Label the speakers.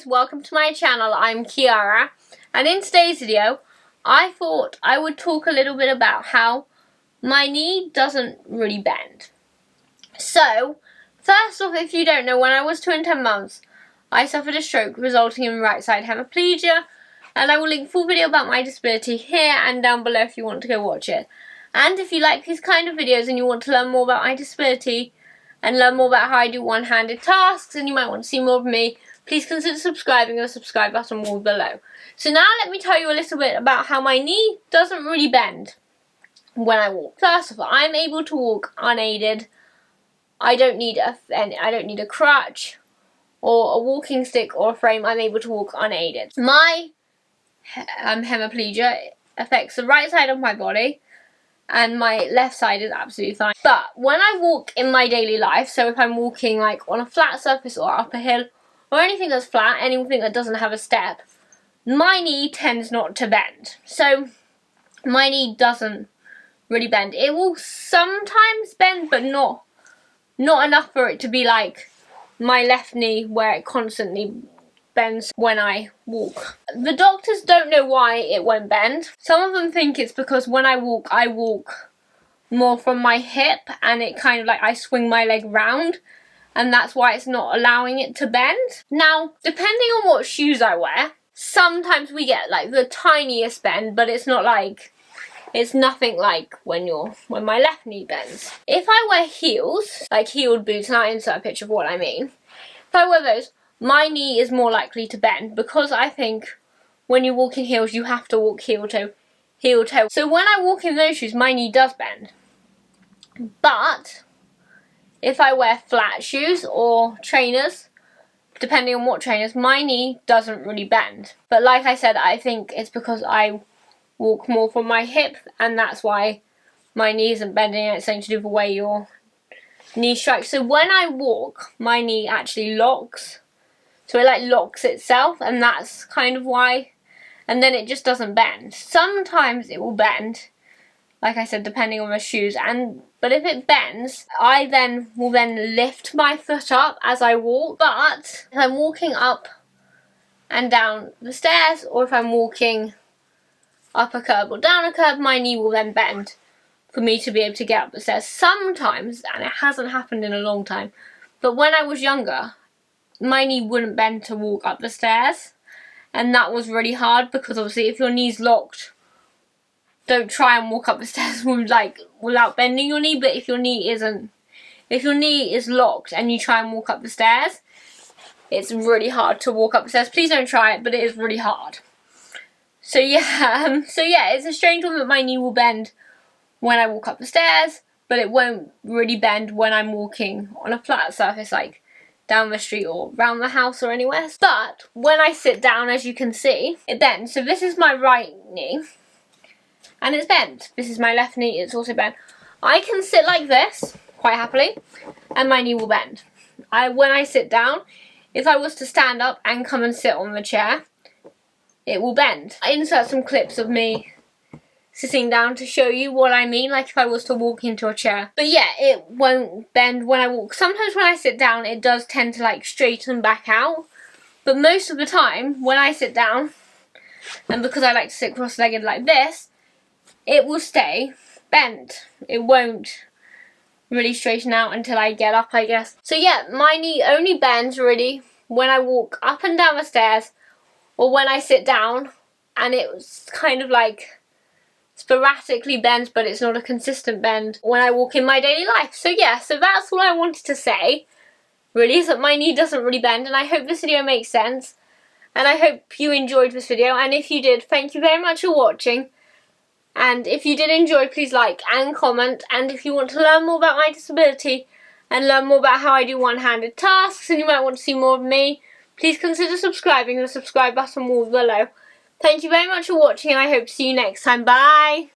Speaker 1: guys, welcome to my channel. I'm Chiara, and in today's video I thought I would talk a little bit about how my knee doesn't really bend. So first off, if you don't know, when I was 2 and 10 months I suffered a stroke resulting in right side hemiplegia, and I will link full video about my disability here and down below if you want to go watch it. And if you like these kind of videos and you want to learn more about my disability and learn more about how I do one-handed tasks, and you might want to see more of me, please consider subscribing. The subscribe button will be below. So now let me tell you a little bit about how my knee doesn't really bend when I walk. First of all, I'm able to walk unaided. I don't need a crutch or a walking stick or a frame. I'm able to walk unaided. My hemiplegia affects the right side of my body, and my left side is absolutely fine. But when I walk in my daily life, so if I'm walking like on a flat surface or up a hill or anything that's flat, anything that doesn't have a step, my knee tends not to bend. So my knee doesn't really bend. It will sometimes bend, but not enough for it to be like my left knee where it constantly bends when I walk. The doctors don't know why it won't bend. Some of them think it's because when I walk more from my hip, and it kind of like I swing my leg round, and that's why it's not allowing it to bend. Now, depending on what shoes I wear, sometimes we get like the tiniest bend, but it's nothing like when my left knee bends. If I wear heels, like heeled boots, and I'll insert a picture of what I mean. If I wear those, my knee is more likely to bend, because I think when you walk in heels, you have to walk heel toe. So when I walk in those shoes, my knee does bend. But if I wear flat shoes or trainers, depending on what trainers, my knee doesn't really bend. But like I said, I think it's because I walk more from my hip, and that's why my knee isn't bending, and it's something to do with the way your knee strikes. So when I walk, my knee actually locks. So it like locks itself, and that's kind of why. And then it just doesn't bend. Sometimes it will bend, like I said, depending on the shoes. But if it bends, I will lift my foot up as I walk. But if I'm walking up and down the stairs, or if I'm walking up a curb or down a curb, my knee will then bend for me to be able to get up the stairs. Sometimes, and it hasn't happened in a long time, but when I was younger, my knee wouldn't bend to walk up the stairs, and that was really hard, because obviously if your knee's locked, don't try and walk up the stairs without bending your knee. But if your knee is locked and you try and walk up the stairs, it's really hard to walk up the stairs. Please don't try it, but it is really hard. So yeah, it's a strange one that my knee will bend when I walk up the stairs, but it won't really bend when I'm walking on a flat surface like down the street or around the house or anywhere. But when I sit down, as you can see, it bends. So this is my right knee, and it's bent. This is my left knee, it's also bent. I can sit like this quite happily, and my knee will bend. When I sit down, if I was to stand up and come and sit on the chair, it will bend. I insert some clips of me sitting down to show you what I mean, like if I was to walk into a chair. But yeah, it won't bend when I walk. Sometimes when I sit down, it does tend to like straighten back out, but most of the time when I sit down, and because I like to sit cross-legged like this, it will stay bent. It won't really straighten out until I get up, I guess. So yeah, my knee only bends really when I walk up and down the stairs, or when I sit down, and it's kind of like sporadically bends, but it's not a consistent bend when I walk in my daily life. So yeah, so that's all I wanted to say, really, is that my knee doesn't really bend, and I hope this video makes sense, and I hope you enjoyed this video, and if you did, thank you very much for watching. And if you did enjoy, please like and comment. And if you want to learn more about my disability and learn more about how I do one-handed tasks, and you might want to see more of me, please consider subscribing. The subscribe button will be below. Thank you very much for watching, and I hope to see you next time. Bye!